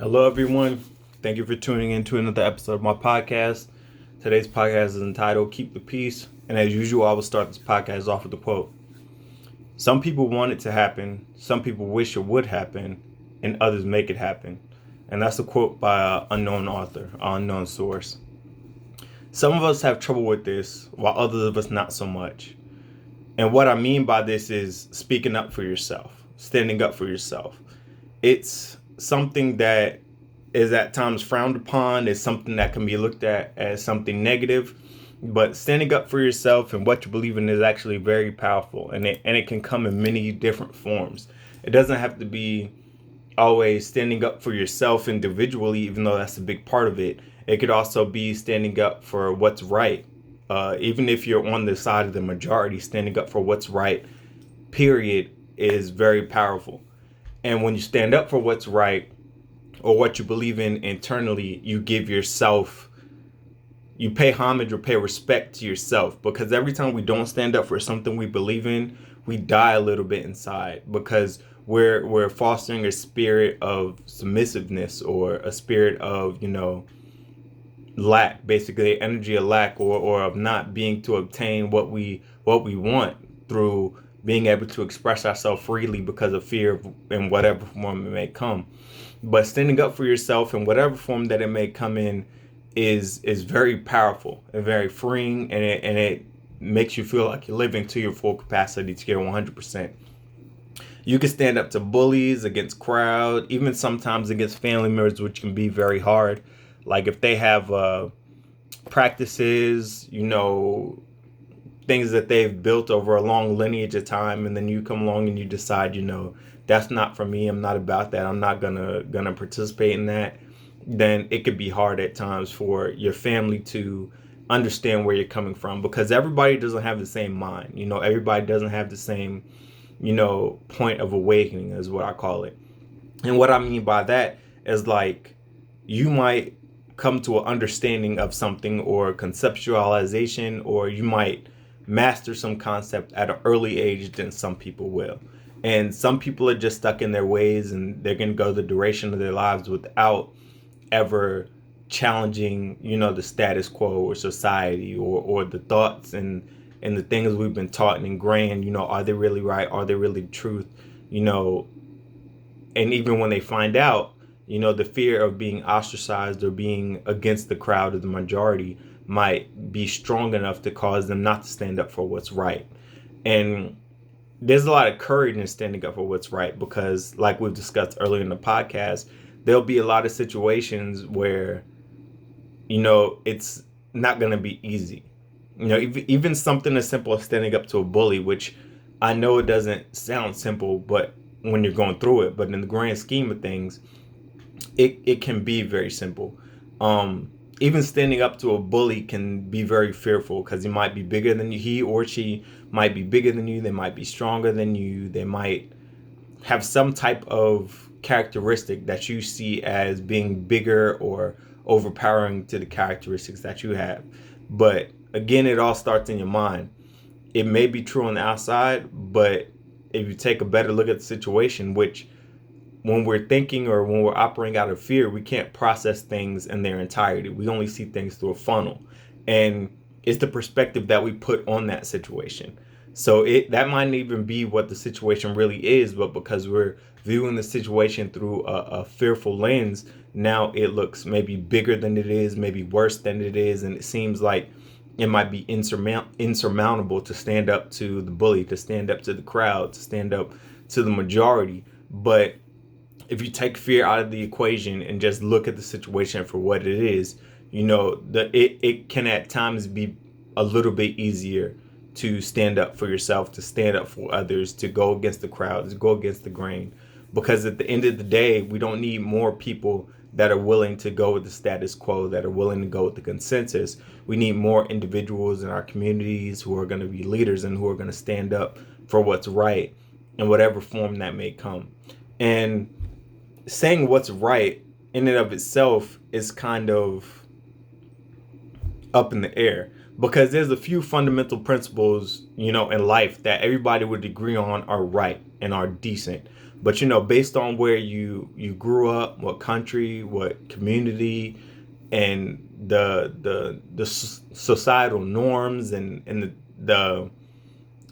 Hello, everyone. Thank you for tuning in to another episode of my podcast. Today's podcast is entitled Keep the Peace. And as usual, I will start this podcast off with a quote. Some people want it to happen, some people wish it would happen, and others make it happen. And that's a quote by an unknown author, an unknown source. Some of us have trouble with this, while others of us not so much. And what I mean by this is speaking up for yourself, standing up for yourself. It's something that is at times frowned upon. It's something that can be looked at as something negative. But standing up for yourself and what you believe in is actually very powerful. And it can come in many different forms. It doesn't have to be always standing up for yourself individually, even though that's a big part of it. It could also be standing up for what's right. Even if you're on the side of the majority, standing up for what's right, period, is very powerful. And when you stand up for what's right or what you believe in internally, you give yourself, you pay homage or pay respect to yourself. Because every time we don't stand up for something we believe in, we die a little bit inside because we're fostering a spirit of submissiveness or a spirit of, lack, basically energy of lack or of not being to obtain what we want through being able to express ourselves freely because of fear in whatever form it may come. But standing up for yourself in whatever form that it may come in is very powerful and very freeing, and it makes you feel like you're living to your full capacity to your 100%. You can stand up to bullies, against crowd, even sometimes against family members, which can be very hard. Like if they have practices, things that they've built over a long lineage of time, and then you come along and you decide, that's not for me. I'm not about that. I'm not gonna participate in that. Then it could be hard at times for your family to understand where you're coming from, because everybody doesn't have the same mind. Everybody doesn't have the same, point of awakening is what I call it. And what I mean by that is like you might come to an understanding of something or conceptualization, or you might master some concept at an early age than some people will. And some people are just stuck in their ways, and they're going to go the duration of their lives without ever challenging, the status quo or society or the thoughts and the things we've been taught and ingrained. Are they really right? Are they really the truth? And even when they find out, the fear of being ostracized or being against the crowd or the majority might be strong enough to cause them not to stand up for what's right. And there's a lot of courage in standing up for what's right, because like we've discussed earlier in the podcast, there'll be a lot of situations where, it's not going to be easy. Even something as simple as standing up to a bully, which I know it doesn't sound simple, but when you're going through it, but in the grand scheme of things, it can be very simple. Even standing up to a bully can be very fearful, because he might be bigger than you. He or she might be bigger than you. They might be stronger than you. They might have some type of characteristic that you see as being bigger or overpowering to the characteristics that you have. But again, it all starts in your mind. It may be true on the outside, but if you take a better look at the situation, which when we're thinking or when we're operating out of fear, we can't process things in their entirety. We only see things through a funnel. And it's the perspective that we put on that situation. So that might even be what the situation really is, but because we're viewing the situation through a fearful lens, now it looks maybe bigger than it is, maybe worse than it is, and it seems like it might be insurmountable to stand up to the bully, to stand up to the crowd, to stand up to the majority. But if you take fear out of the equation and just look at the situation for what it is, it can at times be a little bit easier to stand up for yourself, to stand up for others, to go against the crowd, to go against the grain. Because at the end of the day, we don't need more people that are willing to go with the status quo, that are willing to go with the consensus. We need more individuals in our communities who are going to be leaders and who are going to stand up for what's right in whatever form that may come. And saying what's right in and of itself is kind of up in the air, because there's a few fundamental principles, in life that everybody would agree on are right and are decent. But based on where you grew up, what country, what community, and the societal norms and the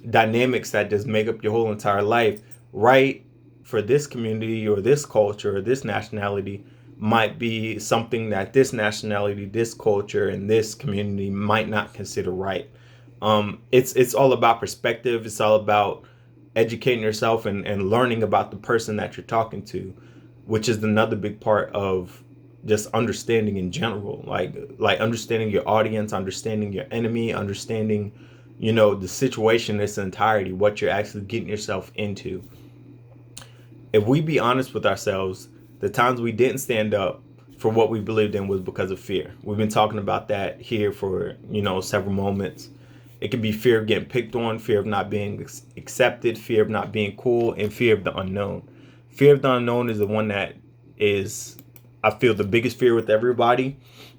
dynamics that just make up your whole entire life, right, for this community or this culture or this nationality might be something that this nationality, this culture, and this community might not consider right. It's all about perspective. It's all about educating yourself and learning about the person that you're talking to, which is another big part of just understanding in general, like understanding your audience, understanding your enemy, understanding the situation in its entirety, what you're actually getting yourself into. If we be honest with ourselves, the times we didn't stand up for what we believed in was because of fear. We've been talking about that here for several moments. It can be fear of getting picked on, fear of not being accepted, fear of not being cool, and fear of the unknown. Fear of the unknown is the one that is, I feel, the biggest fear with everybody.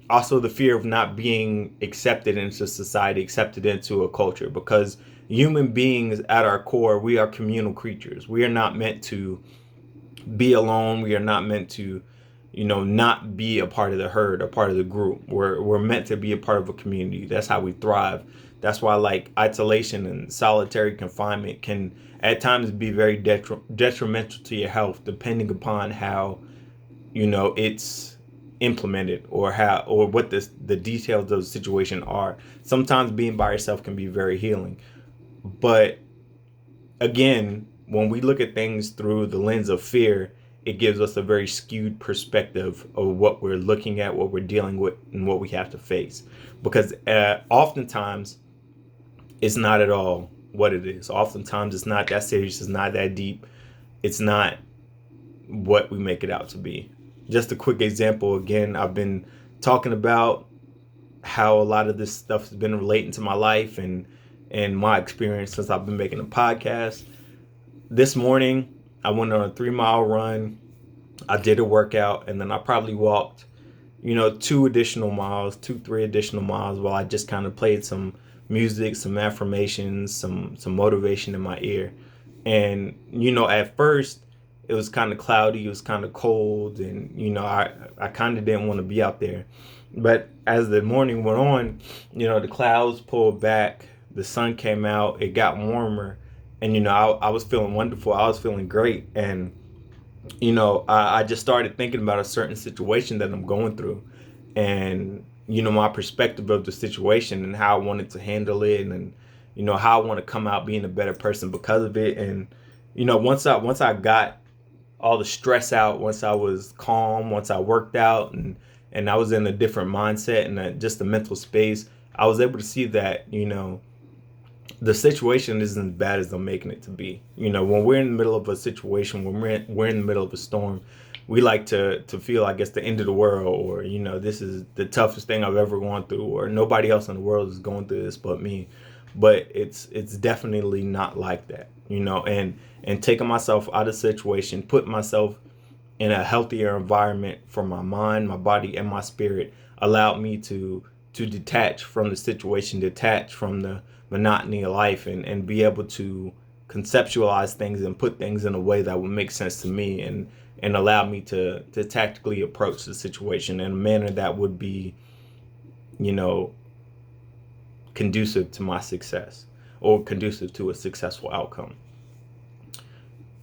Also, the fear of not being accepted into society, accepted into a culture, because human beings at our core, we are communal creatures. We are not meant to be alone. We are not meant to, not be a part of the herd, a part of the group. We're meant to be a part of a community. That's how we thrive. That's why isolation and solitary confinement can at times be very detrimental to your health, depending upon how, it's implemented or what the details of the situation are. Sometimes being by yourself can be very healing. But again, when we look at things through the lens of fear, it gives us a very skewed perspective of what we're looking at, what we're dealing with, and what we have to face. Because oftentimes, it's not at all what it is. Oftentimes, it's not that serious. It's not that deep. It's not what we make it out to be. Just a quick example. Again, I've been talking about how a lot of this stuff has been relating to my life and my experience since I've been making a podcast. This morning, I went on a 3-mile run. I did a workout, and then I probably walked, 3 additional miles while I just kind of played some music, some affirmations, some motivation in my ear. And, at first it was kind of cloudy, it was kind of cold, and, I kind of didn't want to be out there. But as the morning went on, the clouds pulled back, the sun came out, it got warmer, and, I was feeling wonderful. I was feeling great. And, I just started thinking about a certain situation that I'm going through, and, my perspective of the situation and how I wanted to handle it, and, how I want to come out being a better person because of it. And, once I got all the stress out, once I was calm, once I worked out and I was in a different mindset and just a mental space, I was able to see that, the situation isn't as bad as I'm making it to be. When we're in the middle of a situation, when we're in the middle of a storm, we like to feel like it's the end of the world, or, this is the toughest thing I've ever gone through, or nobody else in the world is going through this but me. But it's definitely not like that, and taking myself out of the situation, putting myself in a healthier environment for my mind, my body, and my spirit allowed me to detach from the situation, detach from the monotony of life, and be able to conceptualize things and put things in a way that would make sense to me, and allow me to tactically approach the situation in a manner that would be, conducive to my success, or conducive to a successful outcome.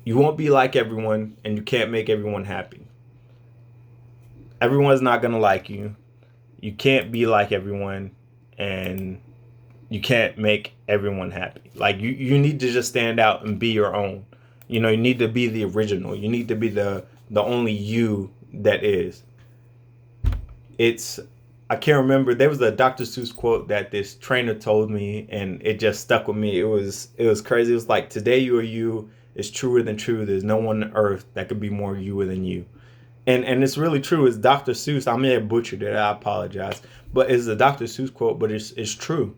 You won't be like everyone, and you can't make everyone happy. Everyone's not going to like you. You can't be like everyone, and you can't make everyone happy. Like, you need to just stand out and be your own. You need to be the original. You need to be the only you that is. I can't remember. There was a Dr. Seuss quote that this trainer told me, and it just stuck with me. It was crazy. It was like, today you are you is truer than true. There's no one on earth that could be more you than you. And it's really true. It's Dr. Seuss. I may have butchered it. I apologize. But it's a Dr. Seuss quote, but it's true.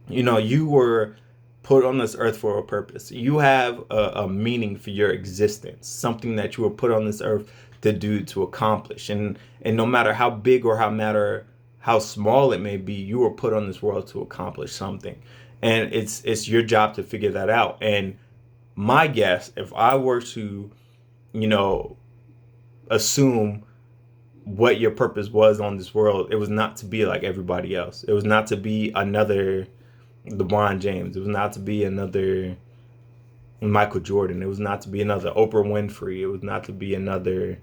You were put on this earth for a purpose. You have a meaning for your existence, something that you were put on this earth to do, to accomplish. And no matter how big or how small it may be, you were put on this world to accomplish something. And it's your job to figure that out. And my guess, if I were to you know, assume what your purpose was on this world. It was not to be like everybody else. It was not to be another LeBron James. It was not to be another Michael Jordan. It was not to be another Oprah Winfrey. It was not to be another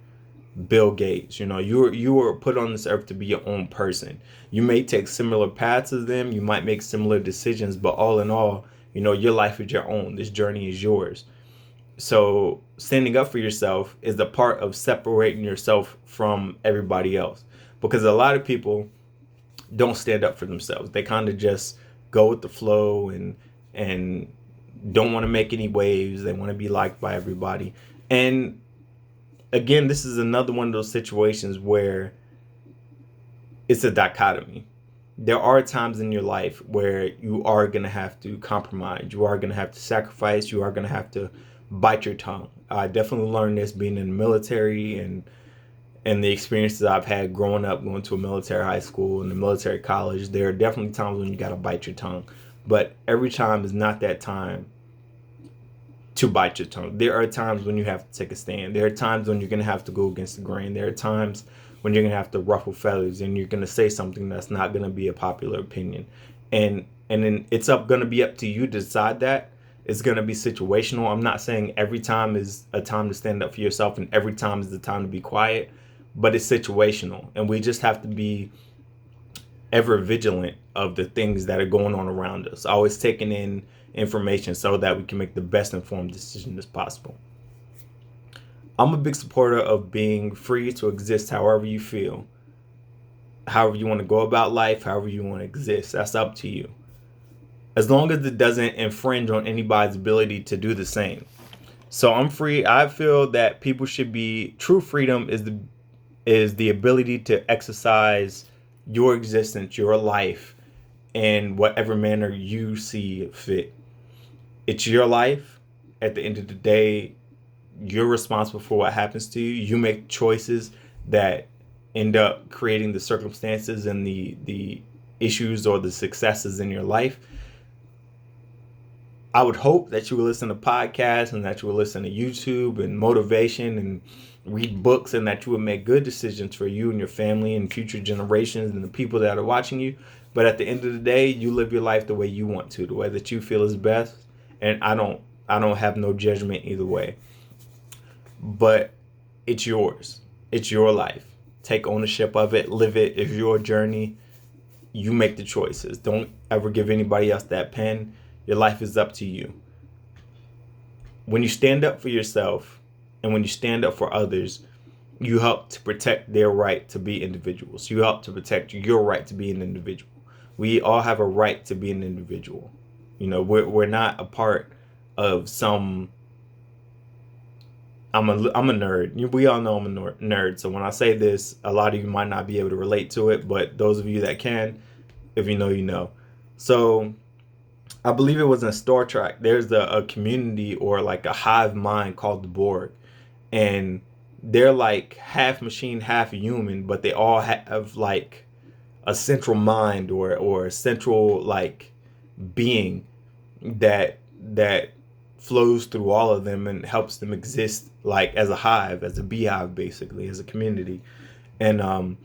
Bill Gates. You know, you were put on this earth to be your own person. You may take similar paths as them. You might make similar decisions, but all in all, you know, your life is your own. This journey is yours. So standing up for yourself is the part of separating yourself from everybody else, because a lot of people don't stand up for themselves. They kind of just go with the flow and don't want to make any waves. They want to be liked by everybody. And again, this is another one of those situations where it's a dichotomy. There are times in your life where you are going to have to compromise. You are going to have to sacrifice. You are going to have to bite your tongue. I definitely learned this being in the military and the experiences I've had growing up, going to a military high school and a military college. There are definitely times when you got to bite your tongue. But every time is not that time to bite your tongue. There are times when you have to take a stand. There are times when you're going to have to go against the grain. There are times when you're going to have to ruffle feathers and you're going to say something that's not going to be a popular opinion. And then it's going to be up to you to decide that. It's going to be situational. I'm not saying every time is a time to stand up for yourself and every time is the time to be quiet, but it's situational. And we just have to be ever vigilant of the things that are going on around us, always taking in information so that we can make the best informed decision as possible. I'm a big supporter of being free to exist however you feel, however you want to go about life, however you want to exist. That's up to you, as long as it doesn't infringe on anybody's ability to do the same. So I'm free. I feel that people should be, true freedom is the ability to exercise your existence, your life, in whatever manner you see fit. It's your life. At the end of the day, you're responsible for what happens to you. You make choices that end up creating the circumstances and the issues or the successes in your life. I would hope that you would listen to podcasts and that you would listen to YouTube and motivation and read books, and that you would make good decisions for you and your family and future generations and the people that are watching you. But at the end of the day, you live your life the way you want to, the way that you feel is best. And I don't have no judgment either way. But it's yours. It's your life. Take ownership of it. Live it. It's your journey. You make the choices. Don't ever give anybody else that pen. Your life is up to you. When you stand up for yourself and when you stand up for others, you help to protect their right to be individuals. You help to protect your right to be an individual. We all have a right to be an individual. You know, we're not a part of some. I'm a nerd. We all know I'm a nerd. So when I say this, a lot of you might not be able to relate to it, but those of you that can, if you know, you know. So I believe it was in Star Trek. There's a community or like a hive mind called the Borg, and they're like half machine, half human, but they all have like a central mind or a central like being that flows through all of them and helps them exist like as a hive, as a beehive, basically, as a community. And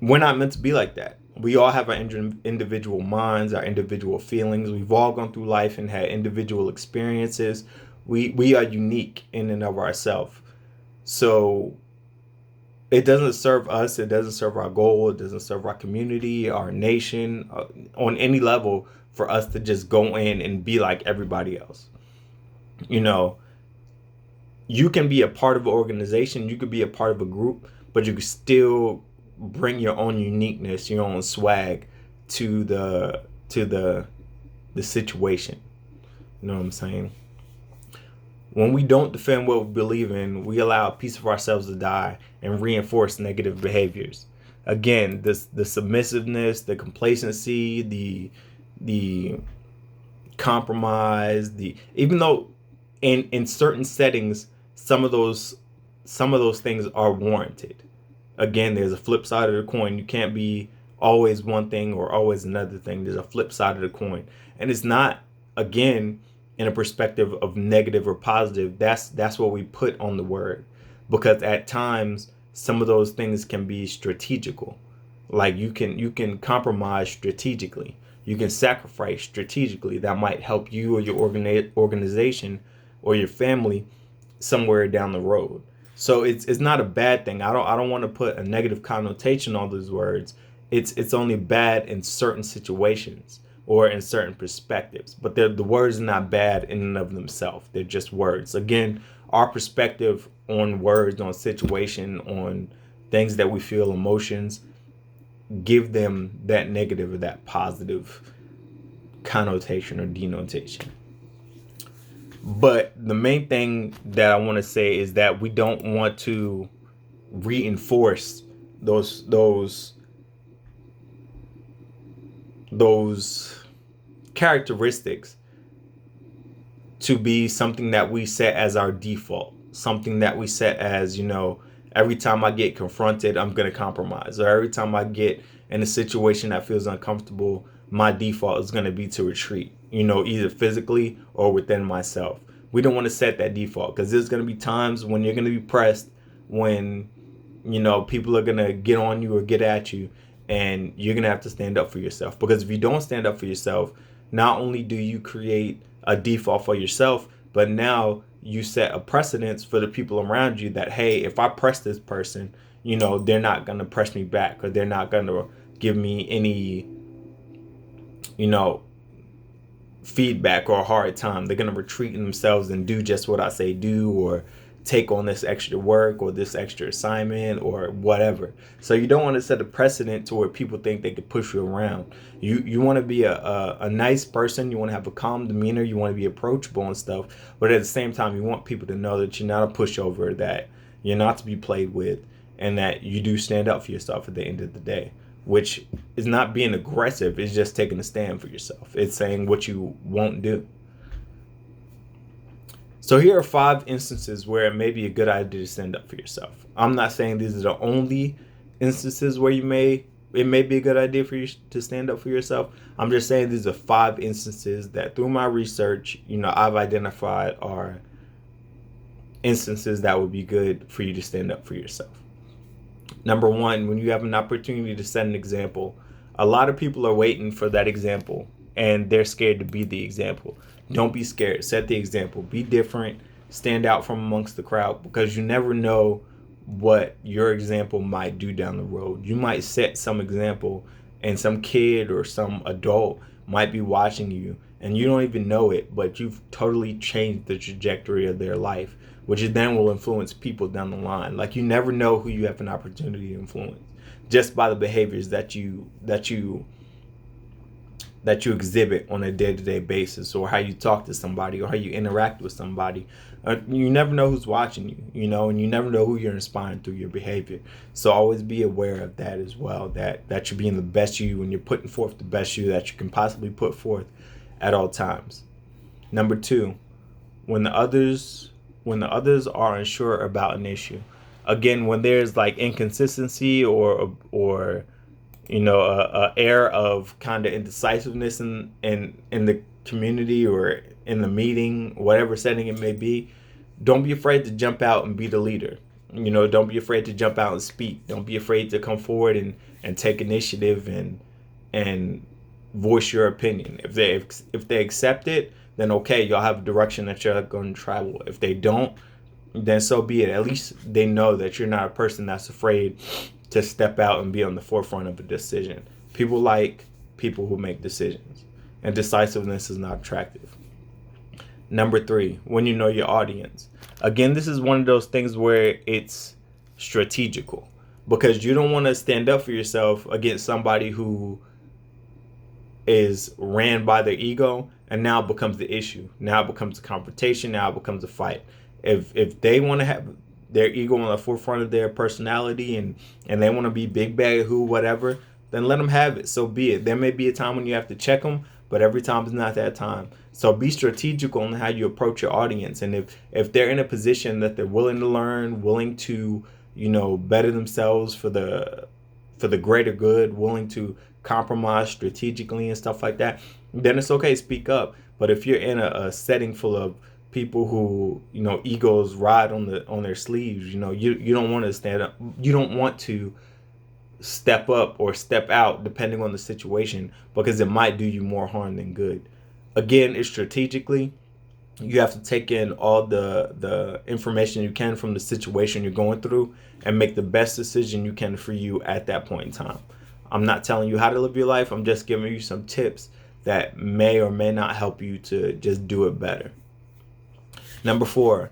we're not meant to be like that. We all have our individual minds, our individual feelings. We've all gone through life and had individual experiences. We are unique in and of ourselves. So it doesn't serve us. It doesn't serve our goal. It doesn't serve our community, our nation, on any level for us to just go in and be like everybody else. You know, you can be a part of an organization. You could be a part of a group, but you can still bring your own uniqueness, your own swag to the situation. You know what I'm saying? When we don't defend what we believe in, we allow a piece of ourselves to die and reinforce negative behaviors. Again, the submissiveness, the complacency, the compromise, even though in certain settings some of those things are warranted. Again, there's a flip side of the coin. You can't be always one thing or always another thing. There's a flip side of the coin. And it's not, again, in a perspective of negative or positive, that's what we put on the word. Because at times some of those things can be strategical. Like you can compromise strategically. You can sacrifice strategically. That might help you or your organization or your family somewhere down the road. So it's not a bad thing. I don't want to put a negative connotation on those words. It's only bad in certain situations or in certain perspectives. But the words are not bad in and of themselves. They're just words. Again, our perspective on words, on situation, on things that we feel, emotions, give them that negative or that positive connotation or denotation. But the main thing that I want to say is that we don't want to reinforce those characteristics to be something that we set as our default, something that we set as, every time I get confronted, I'm going to compromise, or every time I get in a situation that feels uncomfortable, my default is going to be to retreat, either physically or within myself. We don't want to set that default, because there's going to be times when you're going to be pressed, when, people are going to get on you or get at you, and you're going to have to stand up for yourself. Because if you don't stand up for yourself, not only do you create a default for yourself, but now you set a precedence for the people around you that, hey, if I press this person, they're not going to press me back, or they're not going to give me any, feedback or a hard time. They're going to retreat in themselves and do just what I say do, or take on this extra work or this extra assignment or whatever. So you don't want to set a precedent to where people think they could push you around. You want to be a nice person. You want to have a calm demeanor. You want to be approachable and stuff. But at the same time, you want people to know that you're not a pushover, that you're not to be played with, and that you do stand up for yourself at the end of the day, which is not being aggressive. It's just taking a stand for yourself. It's saying what you won't do. So here are 5 instances where it may be a good idea to stand up for yourself. I'm not saying these are the only instances where it may be a good idea for you to stand up for yourself. I'm just saying these are 5 instances that through my research, I've identified are instances that would be good for you to stand up for yourself. Number 1, when you have an opportunity to set an example, a lot of people are waiting for that example and they're scared to be the example. Don't be scared. Set the example. Be different. Stand out from amongst the crowd, because you never know what your example might do down the road. You might set some example and some kid or some adult might be watching you and you don't even know it, but you've totally changed the trajectory of their life, which then will influence people down the line. Like, you never know who you have an opportunity to influence just by the behaviors that you exhibit on a day-to-day basis, or how you talk to somebody, or how you interact with somebody. You never know who's watching you, and you never know who you're inspiring through your behavior. So always be aware of that as well, that you're being the best you, and you're putting forth the best you that you can possibly put forth at all times. Number 2, when the others are unsure about an issue. Again, when there's like inconsistency or a air of kind of indecisiveness in the community or in the meeting, whatever setting it may be, don't be afraid to jump out and be the leader. Don't be afraid to jump out and speak. Don't be afraid to come forward and take initiative and voice your opinion. If they accept it, then okay, y'all have a direction that you're going to travel. If they don't, then so be it. At least they know that you're not a person that's afraid to step out and be on the forefront of a decision. People like people who make decisions, and decisiveness is not attractive. Number 3, when you know your audience. Again, this is one of those things where it's strategical, because you don't want to stand up for yourself against somebody who is ran by their ego and now becomes the issue. Now it becomes a confrontation. Now it becomes a fight. If they want to have their ego on the forefront of their personality and they want to be big bad who whatever, then let them have it. So be it. There may be a time when you have to check them, but every time is not that time. So be strategical on how you approach your audience. And if they're in a position that they're willing to learn, willing to better themselves for the greater good, willing to compromise strategically and stuff like that, then it's okay. Speak up. But if you're in a setting full of people who, egos ride on their sleeves, you don't want to stand up. You don't want to step up or step out depending on the situation, because it might do you more harm than good. Again, it's strategically. You have to take in all the information you can from the situation you're going through and make the best decision you can for you at that point in time. I'm not telling you how to live your life. I'm just giving you some tips that may or may not help you to just do it better. Number 4,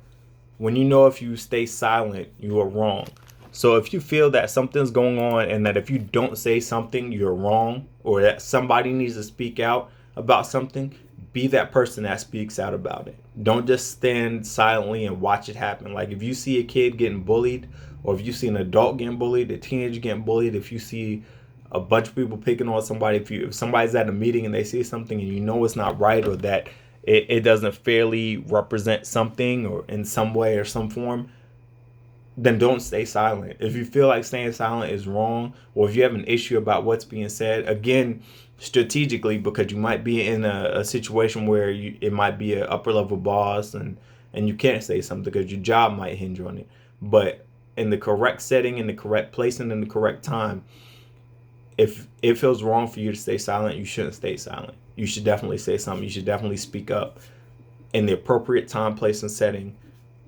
when you know if you stay silent, you are wrong. So if you feel that something's going on and that if you don't say something, you're wrong, or that somebody needs to speak out about something, be that person that speaks out about it. Don't just stand silently and watch it happen. Like if you see a kid getting bullied, or if you see an adult getting bullied, a teenager getting bullied, if you see a bunch of people picking on somebody, if somebody's at a meeting and they say something and you know it's not right, or that it doesn't fairly represent something or in some way or some form, then don't stay silent. If you feel like staying silent is wrong, or if you have an issue about what's being said, again, strategically, because you might be in a situation where it might be an upper level boss and you can't say something because your job might hinge on it. But in the correct setting, in the correct place, and in the correct time, if it feels wrong for you to stay silent, you shouldn't stay silent. You should definitely say something. You should definitely speak up in the appropriate time, place, and setting,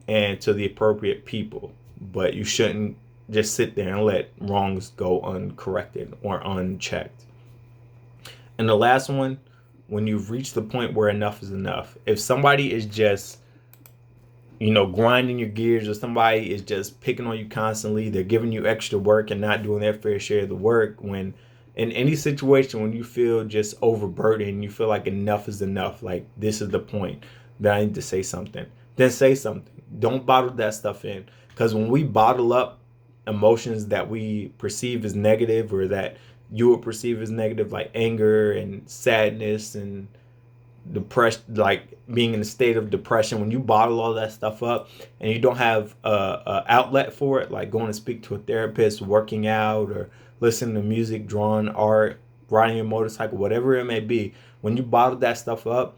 and to the appropriate people. But you shouldn't just sit there and let wrongs go uncorrected or unchecked. And the last one, when you've reached the point where enough is enough. If somebody is just, grinding your gears, or somebody is just picking on you constantly, they're giving you extra work and not doing their fair share of the work, when in any situation when you feel just overburdened, you feel like enough is enough, like this is the point that I need to say something, then say something. Don't bottle that stuff in, because when we bottle up emotions that we perceive as negative, or that you would perceive as negative, like anger and sadness and depression, like being in a state of depression, when you bottle all that stuff up and you don't have a outlet for it, like going to speak to a therapist, working out, or listening to music, drawing art, riding a motorcycle, whatever it may be, when you bottle that stuff up,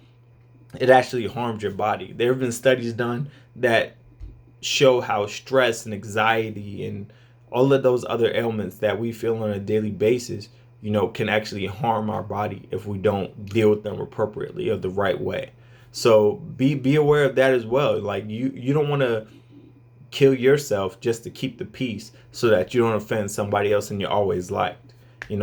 it actually harms your body. There have been studies done that show how stress and anxiety and all of those other ailments that we feel on a daily basis, can actually harm our body if we don't deal with them appropriately or the right way. So be aware of that as well. Like you don't want to kill yourself just to keep the peace so that you don't offend somebody else and you're always liked.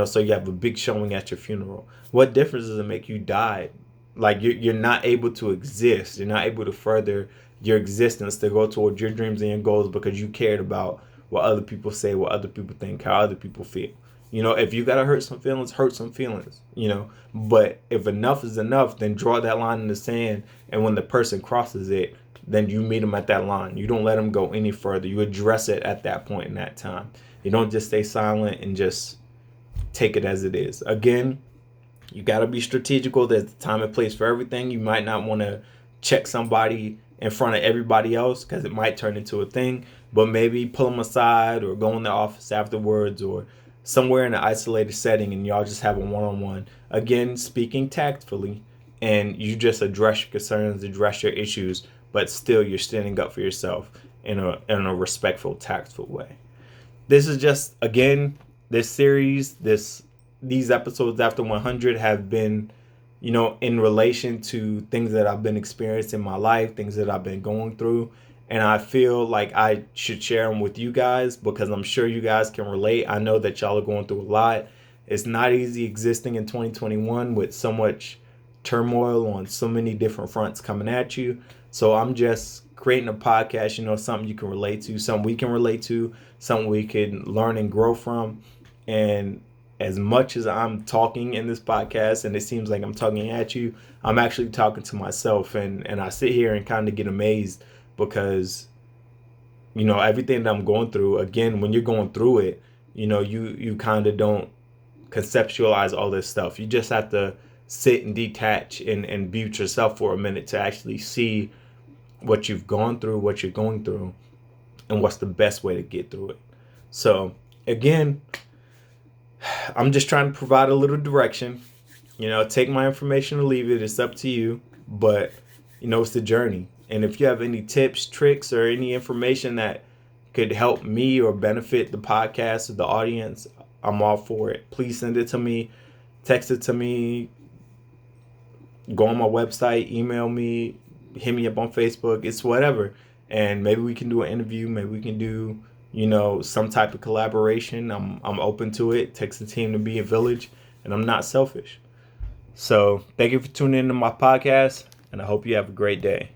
So you have a big showing at your funeral. What difference does it make? You died. Like you're not able to exist. You're not able to further your existence to go towards your dreams and your goals because you cared about what other people say, what other people think, how other people feel. If you gotta hurt some feelings. But if enough is enough, then draw that line in the sand. And when the person crosses it, then you meet them at that line. You don't let them go any further. You address it at that point in that time. You don't just stay silent and just take it as it is. Again, you gotta be strategical. There's a time and place for everything. You might not want to check somebody in front of everybody else because it might turn into a thing. But maybe pull them aside or go in the office afterwards or somewhere in an isolated setting and y'all just have a one-on-one. Again, speaking tactfully, and you just address your concerns, address your issues, but still you're standing up for yourself in a respectful, tactful way. This is just, again, this series, these episodes after 100 have been, in relation to things that I've been experiencing in my life, things that I've been going through. And I feel like I should share them with you guys because I'm sure you guys can relate. I know that y'all are going through a lot. It's not easy existing in 2021 with so much turmoil on so many different fronts coming at you. So I'm just creating a podcast, something you can relate to, something we can relate to, something we can learn and grow from. And as much as I'm talking in this podcast and it seems like I'm talking at you, I'm actually talking to myself. And I sit here and kind of get amazed because, everything that I'm going through, again, when you're going through it, you kind of don't conceptualize all this stuff. You just have to sit and detach and be with yourself for a minute to actually see what you've gone through, what you're going through, and what's the best way to get through it. So, again, I'm just trying to provide a little direction. Take my information or leave it. It's up to you. but it's the journey. And if you have any tips, tricks, or any information that could help me or benefit the podcast or the audience, I'm all for it. Please send it to me, text it to me, go on my website, email me, hit me up on Facebook. It's whatever. And maybe we can do an interview. Maybe we can do, some type of collaboration. I'm open to it. Takes a team to be a village, and I'm not selfish. So thank you for tuning into my podcast, and I hope you have a great day.